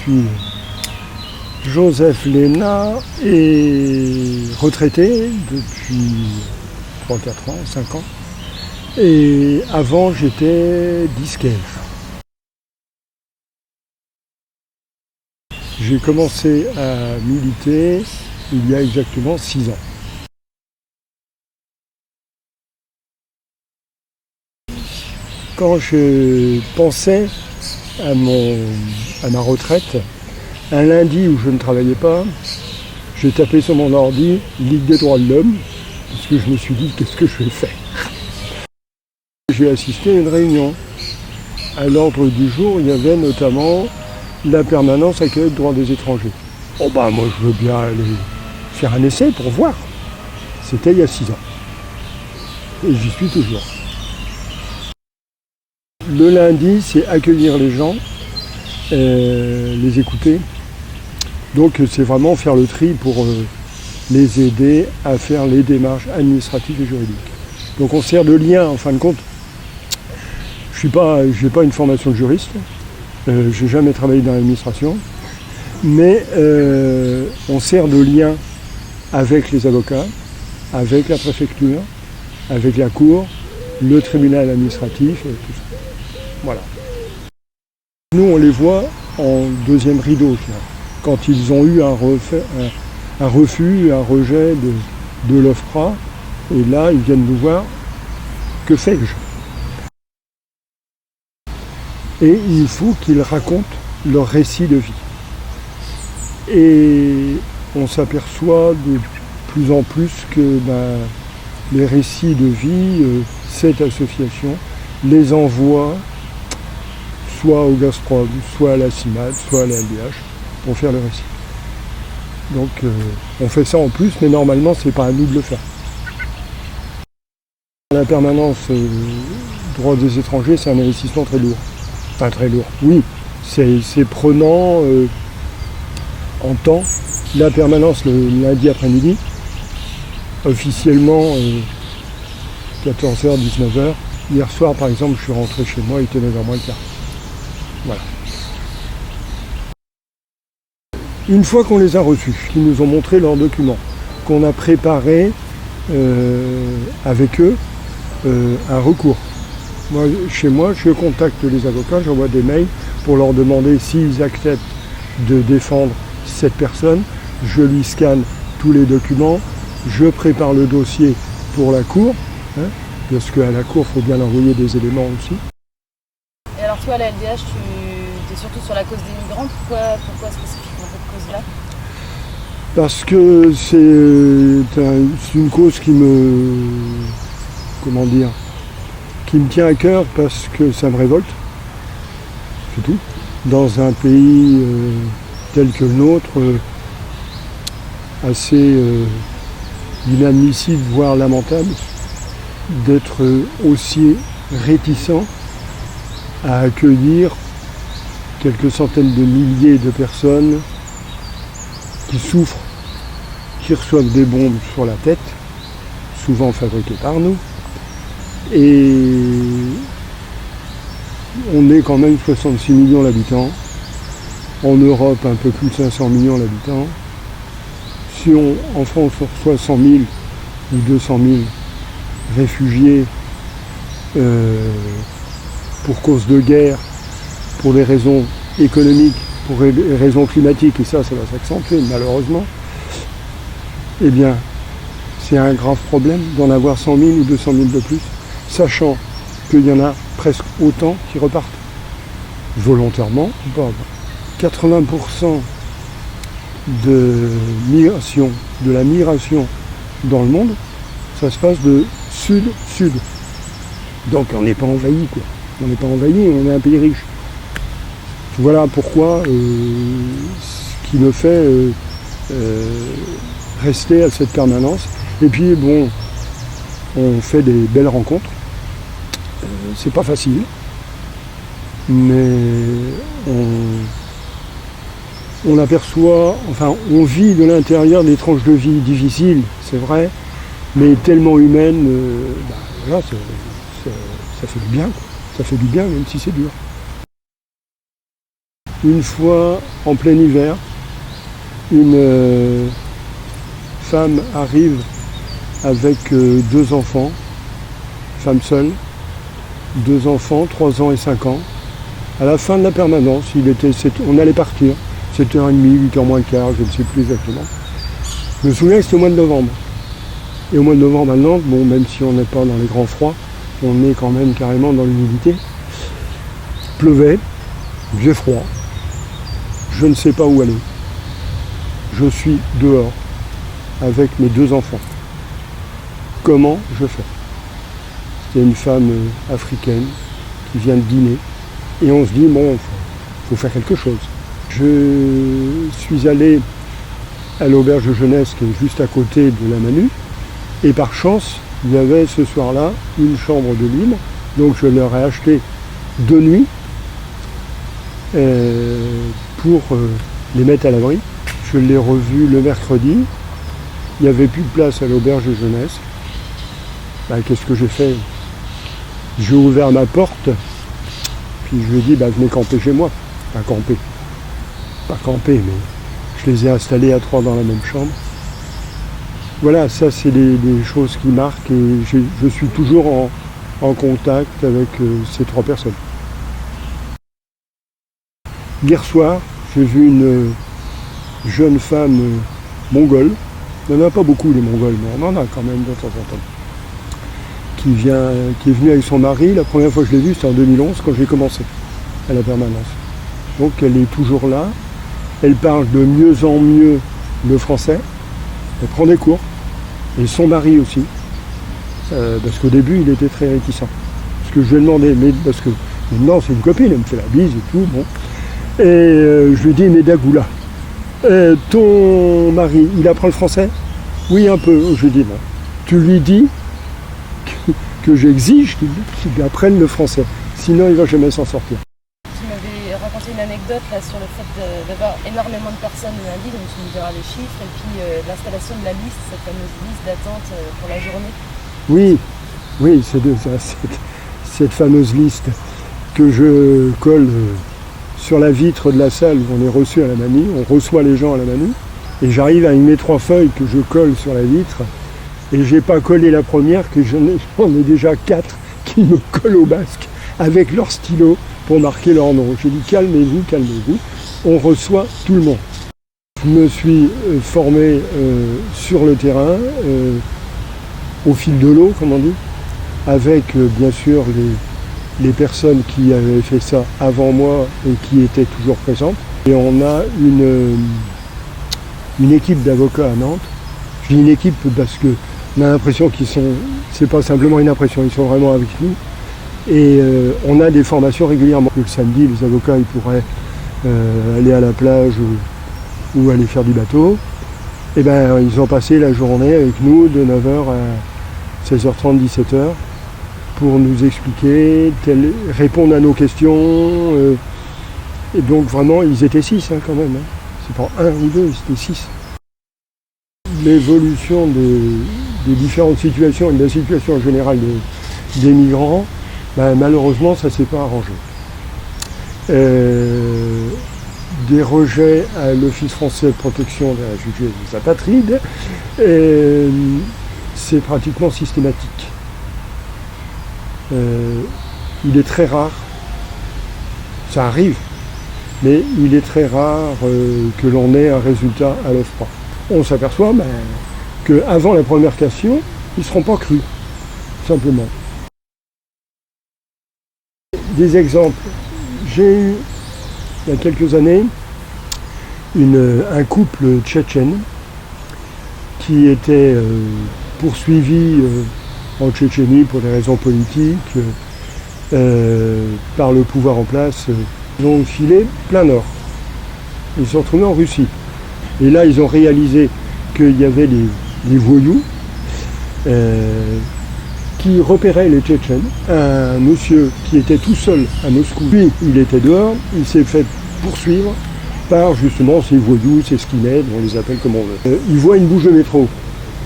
suis Joseph Léna est retraité depuis 3-4 ans, 5 ans. Et avant, j'étais disquaire. J'ai commencé à militer il y a exactement 6 ans. Quand je pensais à ma retraite, un lundi où je ne travaillais pas, j'ai tapé sur mon ordi Ligue des droits de l'homme, parce que je me suis dit qu'est-ce que je vais faire. J'ai assisté à une réunion. À l'ordre du jour, il y avait notamment la permanence accueil de droits des étrangers. Oh ben moi je veux bien aller faire un essai pour voir. C'était il y a 6 ans. Et j'y suis toujours. Le lundi, c'est accueillir les gens, les écouter. Donc c'est vraiment faire le tri pour les aider à faire les démarches administratives et juridiques. Donc on sert de lien en fin de compte. Je n'ai pas une formation de juriste, je n'ai jamais travaillé dans l'administration, mais on sert de lien avec les avocats, avec la préfecture, avec la cour, le tribunal administratif, et tout ça. Voilà. Nous, on les voit en deuxième rideau, quand ils ont eu un refus, un rejet de l'OFPRA, et là, ils viennent nous voir, que fais-je ? Et il faut qu'ils racontent leur récit de vie. Et on s'aperçoit de plus en plus que les récits de vie, cette association les envoie soit au Gazprom, soit à la CIMAD, soit à la LDH pour faire le récit. Donc on fait ça en plus, mais normalement c'est pas à nous de le faire. La permanence droits des étrangers, c'est un investissement très lourd. Enfin très lourd, oui, c'est prenant en temps. La permanence le lundi après-midi, officiellement 14h, 19h. Hier soir par exemple, je suis rentré chez moi, il était 9h moins le quart. Voilà. Une fois qu'on les a reçus, qu'ils nous ont montré leurs documents, qu'on a préparé avec eux un recours. Moi, chez moi, je contacte les avocats, j'envoie des mails pour leur demander s'ils acceptent de défendre cette personne. Je lui scanne tous les documents, je prépare le dossier pour la cour, parce qu'à la cour, il faut bien envoyer des éléments aussi. Et alors toi, à la LDH, tu es surtout sur la cause des migrants. Pourquoi spécifiquement cette cause-là ? Parce que c'est une cause qui me tient à cœur, parce que ça me révolte, c'est tout. Dans un pays tel que le nôtre, assez inadmissible, voire lamentable, d'être aussi réticent à accueillir quelques centaines de milliers de personnes qui souffrent, qui reçoivent des bombes sur la tête, souvent fabriquées par nous. Et on est quand même 66 millions d'habitants. En Europe, un peu plus de 500 millions d'habitants. Si en France on reçoit 100 000 ou 200 000 réfugiés pour cause de guerre, pour des raisons économiques, pour des raisons climatiques, et ça va s'accentuer malheureusement, eh bien c'est un grave problème d'en avoir 100 000 ou 200 000 de plus, sachant qu'il y en a presque autant qui repartent volontairement. 80% de la migration dans le monde, ça se passe de sud-sud. Donc on n'est pas envahi, quoi. On n'est pas envahi, on est un pays riche. Voilà pourquoi ce qui me fait rester à cette permanence. Et puis bon, on fait des belles rencontres. C'est pas facile, mais on aperçoit, enfin on vit de l'intérieur des tranches de vie difficiles, c'est vrai, mais tellement humaines, voilà, ça fait du bien, quoi. Ça fait du bien même si c'est dur. Une fois, en plein hiver, une femme arrive avec 2 enfants, femme seule, 2 enfants, 3 ans et 5 ans. À la fin de la permanence, on allait partir, 7h30, 8h moins le quart, je ne sais plus exactement. Je me souviens que c'était au mois de novembre. Et au mois de novembre à Nantes, bon, même si on n'est pas dans les grands froids, on est quand même carrément dans l'humidité. Pleuvait, j'ai froid, je ne sais pas où aller. Je suis dehors avec mes 2 enfants. Comment je fais? C'était une femme africaine qui vient de Guinée. Et on se dit, bon, faut faire quelque chose. Je suis allé à l'auberge de jeunesse qui est juste à côté de la Manu. Et par chance, il y avait ce soir-là une chambre de libre. Donc je leur ai acheté 2 nuits pour les mettre à l'abri. Je l'ai revu le mercredi. Il n'y avait plus de place à l'auberge de jeunesse. Ben, qu'est-ce que j'ai fait? J'ai ouvert ma porte. Puis je lui ai dit, venez camper chez moi. Pas camper, mais je les ai installés à 3 dans la même chambre. Voilà, ça c'est des choses qui marquent et je suis toujours en contact avec ces 3 personnes. Hier soir, j'ai vu une jeune femme mongole. Il n'y en a pas beaucoup les Mongols, mais on en a quand même de temps en temps. Qui est venue avec son mari. La première fois que je l'ai vue, c'était en 2011, quand j'ai commencé à la permanence. Donc elle est toujours là. Elle parle de mieux en mieux le français. Elle prend des cours. Et son mari aussi. Parce qu'au début, il était très réticent. Parce que je lui ai demandé, mais parce que maintenant c'est une copine, elle me fait la bise et tout. Bon. Et je lui ai dit, mais Dagoula, ton mari, il apprend le français? Oui, un peu. Je lui ai dit, bon, tu lui dis que j'exige qu'il apprenne le français. Sinon, il ne va jamais s'en sortir. Tu m'avais raconté une anecdote là, sur le fait d'avoir énormément de personnes lundi, donc tu me diras les chiffres, et puis l'installation de la liste, cette fameuse liste d'attente pour la journée. Oui, cette fameuse liste que je colle sur la vitre de la salle où on est reçu à la Manu, on reçoit les gens à la Manu, et j'arrive avec mes 3 feuilles que je colle sur la vitre. Et j'ai pas collé la première, que j'en ai déjà 4 qui me collent au basque avec leur stylo pour marquer leur nom. J'ai dit calmez-vous, on reçoit tout le monde. Je me suis formé sur le terrain, au fil de l'eau, comme on dit, avec bien sûr les personnes qui avaient fait ça avant moi et qui étaient toujours présentes. Et on a une équipe d'avocats à Nantes. Je dis une équipe parce que on a l'impression c'est pas simplement une impression, ils sont vraiment avec nous. Et on a des formations régulièrement. Le samedi, les avocats ils pourraient aller à la plage ou aller faire du bateau. Et ben ils ont passé la journée avec nous de 9h à 16h30, 17h pour nous expliquer, répondre à nos questions. Et donc vraiment, ils étaient 6 quand même. C'est pas 1 ou 2, c'était 6. L'évolution des différentes situations et de la situation générale des migrants, malheureusement, ça ne s'est pas arrangé. Des rejets à l'Office français de protection des réfugiés et des apatrides, c'est pratiquement systématique. Il est très rare, ça arrive, mais il est très rare que l'on ait un résultat à l'OFPRA. On s'aperçoit qu'avant la première question, ils ne seront pas crus, simplement. Des exemples. J'ai eu, il y a quelques années, un couple tchétchène qui était poursuivi en Tchétchénie pour des raisons politiques par le pouvoir en place. Ils ont filé plein nord. Ils se sont retrouvés en Russie. Et là, ils ont réalisé qu'il y avait les voyous qui repéraient les Tchétchènes. Un monsieur qui était tout seul à Moscou, lui, il était dehors, il s'est fait poursuivre par justement ces voyous, ces skinheads, on les appelle comme on veut. Il voit une bouche de métro.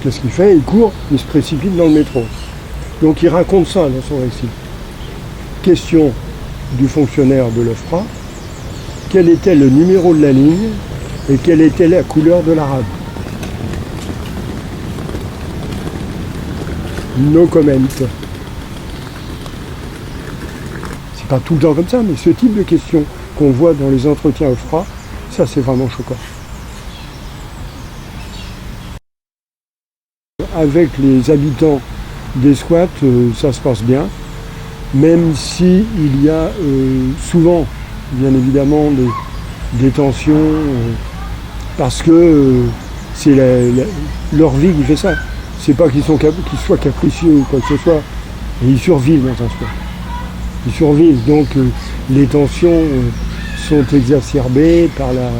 Qu'est-ce qu'il fait? Il court, il se précipite dans le métro. Donc il raconte ça dans son récit. Question du fonctionnaire de l'OFPRA. quel était le numéro de la ligne et quelle était la couleur de la rame. No comment. C'est pas tout le temps comme ça, mais ce type de questions qu'on voit dans les entretiens au froid, ça c'est vraiment choquant. Avec les habitants des squats, ça se passe bien, même si il y a souvent, bien évidemment, des tensions, parce que c'est leur vie qui fait ça. C'est pas qu'ils soient capricieux ou quoi que ce soit, et ils survivent dans un squat. Ils survivent, donc les tensions sont exacerbées par la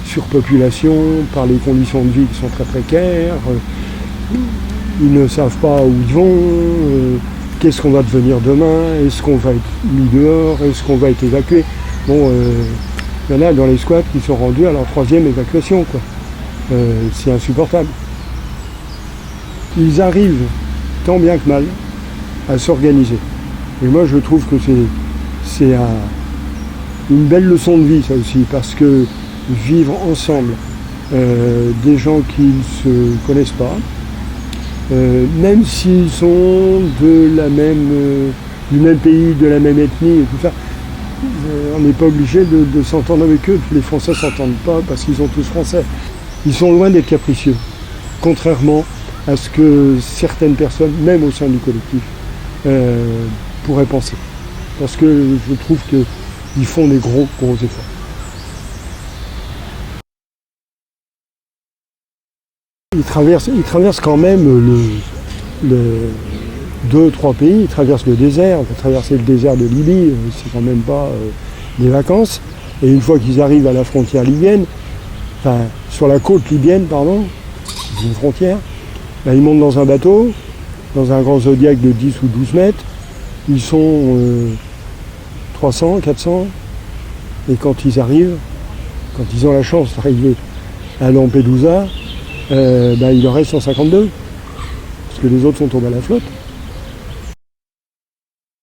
surpopulation, par les conditions de vie qui sont très précaires. Ils ne savent pas où ils vont, qu'est-ce qu'on va devenir demain, est-ce qu'on va être mis dehors, est-ce qu'on va être évacué. Bon, il y en a dans les squats qui sont rendus à leur 3e évacuation, quoi. C'est insupportable. Ils arrivent, tant bien que mal, à s'organiser. Et moi, je trouve que c'est une belle leçon de vie, ça aussi, parce que vivre ensemble, des gens qui ne se connaissent pas, même s'ils sont du même pays, de la même ethnie et tout ça, on n'est pas obligé de s'entendre avec eux. Les Français ne s'entendent pas parce qu'ils sont tous français. Ils sont loin d'être capricieux, contrairement à ce que certaines personnes, même au sein du collectif, pourraient penser. Parce que je trouve qu'ils font des gros efforts. Ils traversent quand même le 2-3 pays, ils traversent le désert. On peut traverser le désert de Libye, c'est quand même pas des vacances. Et une fois qu'ils arrivent à la frontière libyenne, enfin sur la côte libyenne, pardon, c'est une frontière, ben, ils montent dans un bateau, dans un grand Zodiac de 10 ou 12 mètres. Ils sont 300, 400. Et quand ils arrivent, quand ils ont la chance d'arriver à Lampedusa, ben, il en reste 152. Parce que les autres sont tombés à la flotte.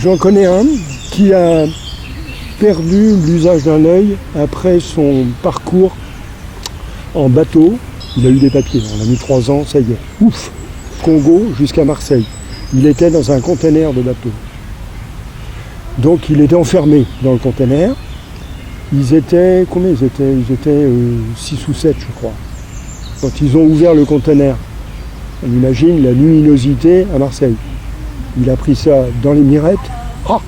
J'en connais un qui a perdu l'usage d'un œil après son parcours en bateau. Il a eu des papiers, on a mis 3 ans, ça y est. Ouf, Congo jusqu'à Marseille. Il était dans un conteneur de bateau. Donc il était enfermé dans le conteneur. Ils étaient, combien ils étaient? Ils étaient 6 ou 7, je crois. Quand ils ont ouvert le conteneur, on imagine la luminosité à Marseille. Il a pris ça dans les mirettes. Ah,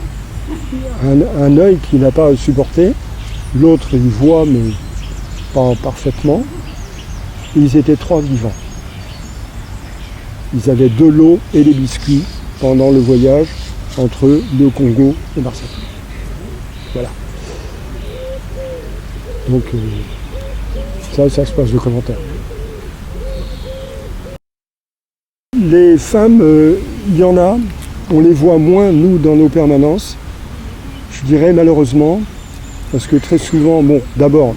un œil qu'il n'a pas supporté. L'autre, il voit, mais pas parfaitement. Ils étaient 3 vivants. Ils avaient de l'eau et des biscuits pendant le voyage entre le Congo et Marseille. Voilà. Donc, ça se passe de commentaires. Les femmes, il y en a, on les voit moins, nous, dans nos permanences. Je dirais malheureusement, parce que très souvent, bon, d'abord,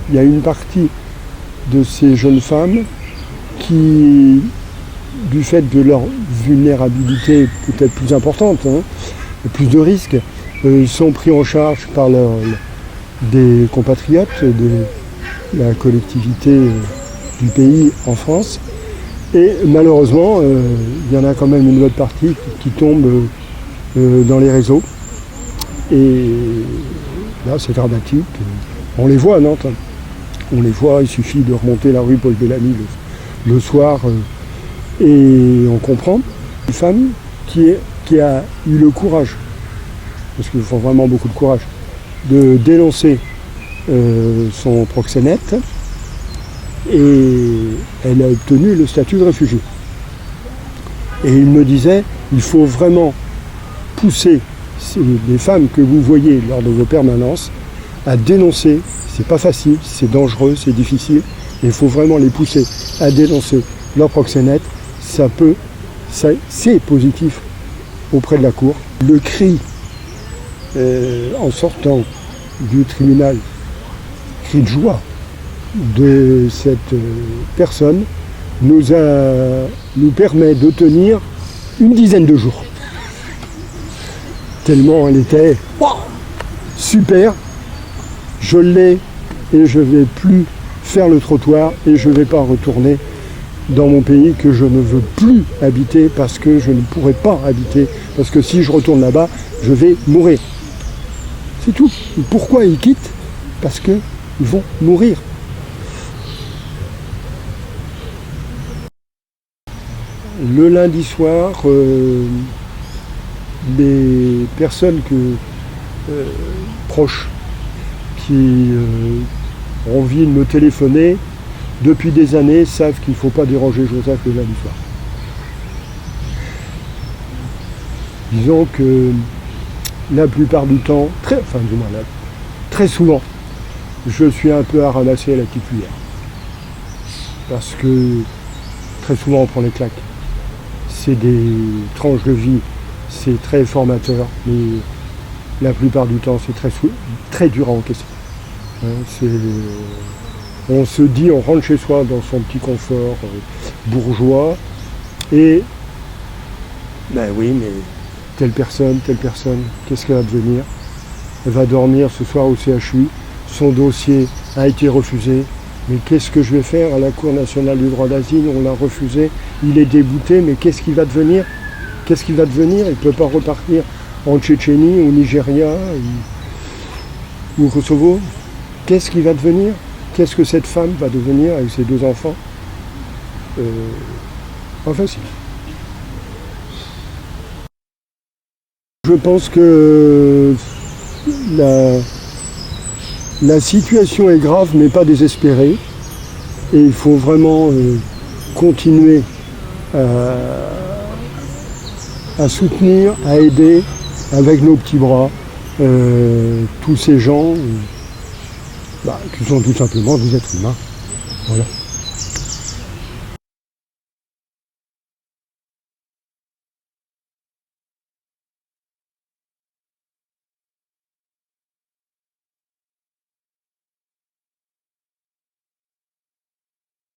il y a une partie de ces jeunes femmes qui, du fait de leur vulnérabilité peut-être plus importante, plus de risques, sont pris en charge par des compatriotes de la collectivité du pays en France. Et malheureusement, il y en a quand même une autre partie qui tombe dans les réseaux. Et là, c'est dramatique. On les voit à Nantes. On les voit, il suffit de remonter la rue Paul Bellamy le soir et on comprend. Une femme qui a eu le courage, parce qu'il faut vraiment beaucoup de courage, de dénoncer son proxénète et elle a obtenu le statut de réfugié. Et il me disait, il faut vraiment pousser les femmes que vous voyez lors de vos permanences à dénoncer. C'est pas facile, c'est dangereux, c'est difficile. Il faut vraiment les pousser à dénoncer leur proxénète. C'est positif auprès de la cour. Le cri en sortant du tribunal, cri de joie de cette personne nous permet de tenir une dizaine de jours. Tellement elle était super. Je l'ai et je ne vais plus faire le trottoir et je ne vais pas retourner dans mon pays que je ne veux plus habiter parce que je ne pourrai pas habiter. Parce que si je retourne là-bas, je vais mourir. C'est tout. Pourquoi ils quittent? Parce qu'ils vont mourir. Le lundi soir, les personnes proches qui ont envie de me téléphoner depuis des années savent qu'il ne faut pas déranger Joseph le lundi soir. Disons que la plupart du temps, très souvent, je suis un peu à ramasser à la petite cuillère. Parce que très souvent on prend les claques. C'est des tranches de vie, c'est très formateur, mais la plupart du temps c'est très dur à encaisser. On se dit, on rentre chez soi dans son petit confort bourgeois, et ben oui, mais telle personne, qu'est-ce qu'elle va devenir? Elle va dormir ce soir au CHU, son dossier a été refusé, mais qu'est-ce que je vais faire à la Cour nationale du droit d'asile? On l'a refusé, il est débouté, mais qu'est-ce qu'il va devenir? Il ne peut pas repartir en Tchétchénie, au Nigeria, ou au Kosovo. Qu'est-ce qu'il va devenir? Qu'est-ce que cette femme va devenir avec ses 2 enfants? Enfin si. Je pense que la situation est grave mais pas désespérée. Et il faut vraiment continuer à soutenir, à aider avec nos petits bras tous ces gens qui sont tout simplement des êtres humains. Voilà.